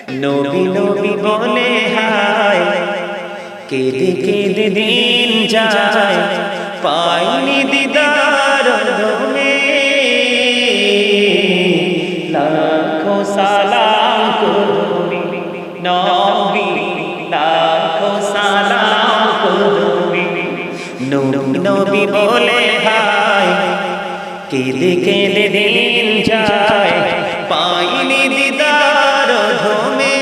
নবী নবী বলে হায় কেঁদে কেঁদে দিন যায় পাইনি দিদার ধমে লাখো সালাম করবি নবী লাখো সালাম করবি নবী নবী বলে হায় কেঁদে কেঁদে দিন যায় পাইনি দিদার ধমে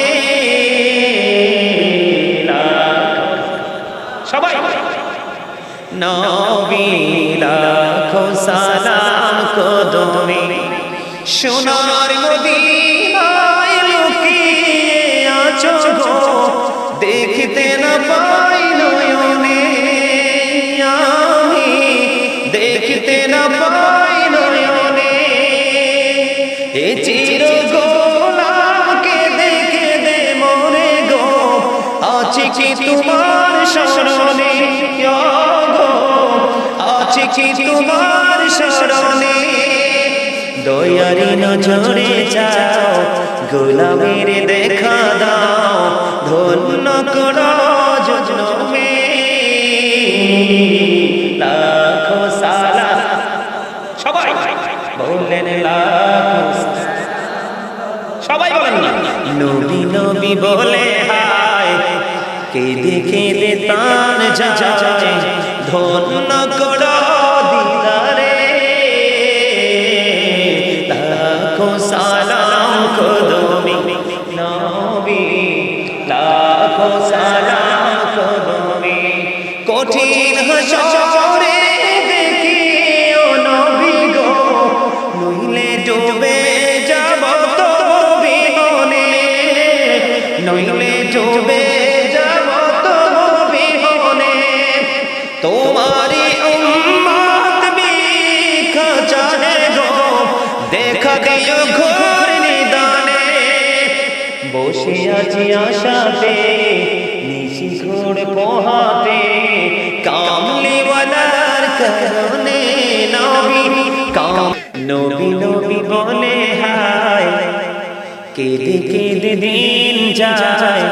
সবাই নবী লাখো সালাম কদমে সোনার মদিনায় লুকিয়ে আছো গো দেখতে না পাই নয়নে আমি দেখতে না পাই নয়নে এ চির গোলামকে দেখে দে মরে গো আছে কি তোমার শরণে গো আছে কি তোমার শরণে দয়ারি নজরে যাও গোলামের দেখা দাও ধন্য করো জনমে লাখো সালাম সবাই বলেন লাখো সবাই বলেন না নবী নবী বলে হায় কেঁদে কেঁদে তান যায় ধন্য করো দিদারে লাখো সালাম কদমে নবী লাখো সালাম কদমে কঠিন হাসরে দেখি ও নবী গো নইলে ডুবে যাব তো বিহনে নইলে ডুবে যাব তো বিহনে তোমারি উম্মত বিখা চাহে গো দেখা দিও ঘোর নিদানে বসে আছি আশাতে নিশি ঘোর পোহাতে কামলিওয়ালার কারণে নবী নবী নবী বলে হায় কেঁদে কেঁদে দিন যায়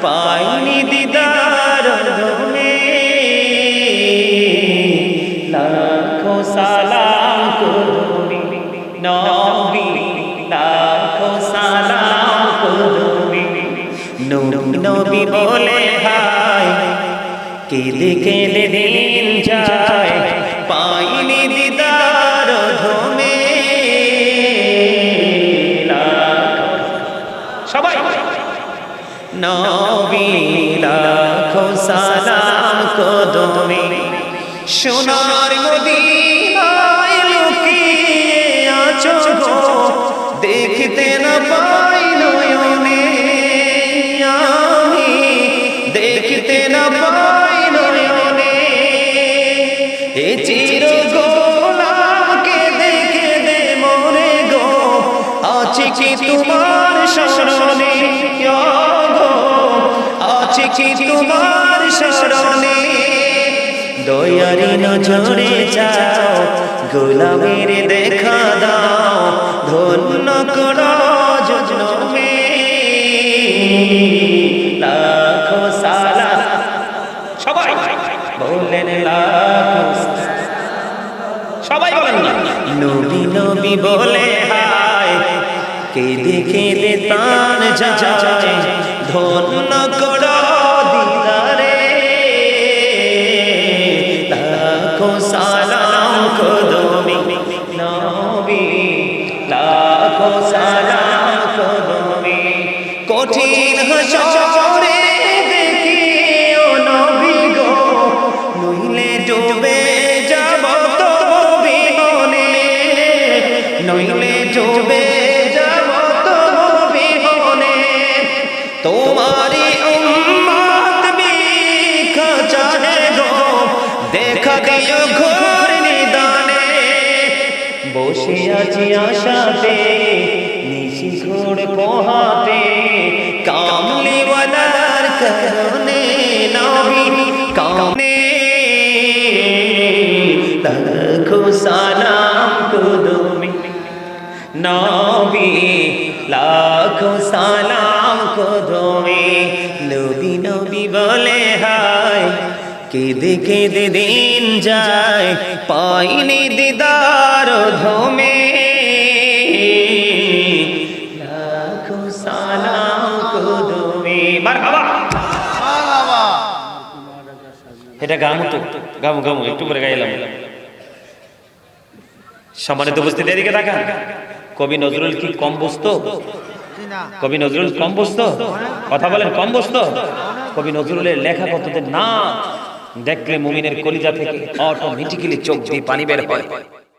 পাইনি দিদার ধমে লাখো সালাম করবি নবী লাখো সালাম করবি নবী বলে হায় কেঁদে কেঁদে দিন যায় পাইনি দিদার ধমে সবাই নবী লাখো সালাম কদমে সোনার মদিনায় লুকিয়ে আছো গো দেখতে না পাই নয়নে আমি দেখতে না পাই নয়নে এ চির গোলামকে দেখে দে মরে গো আছে কি তোমার শরণে গো আছে কি তোমার শরণে দয়ারি নজরে যাও গোলামের দেখা দাও ধন্য করো জনমে লাখো সালাম সবাই বলেন লাখো সবাই বলেন না নবী নবী বলে হায় কেঁদে কেঁদে তান যায় ধন্য করো দিদারে লাখো সালাম কদমে নবী লাখো সালাম কদমে কঠিন হাসরে দেখি ও নবী গো নইলে ডুবে যাব তো বিহনে নইলে ডুবে যাব তো বিহনে তোমারি উম্মত বিখা চাহে গো দেখা দিও ঘোর নিদানে বসে আছি আশাতে নিশি ঘোর পোহাতে কামলিওয়ালার কারণে নবী কামনে লাখো সালাম কদমে নবী লাখো সালাম কদমে নবী নবী বলে হায় কেঁদে কেঁদে দিন যায় পাইনি দিদার ধমে লাখো সালাম কদমে মারহাবা এটা গামু তো গামু একটু করে গাইলাম সম্মানিত উপস্থিতি এদিকে তাকান কবি নজরুল কি কম বুঝতো কবি নজরুল কম বুঝতো কথা বলেন কম বুঝতো কবি নজরুলের লেখা কতদিন না দেখলে মুমিনের কলিজা থেকে অটোমেটিক্যালি চোখ দিয়ে পানি বের হয়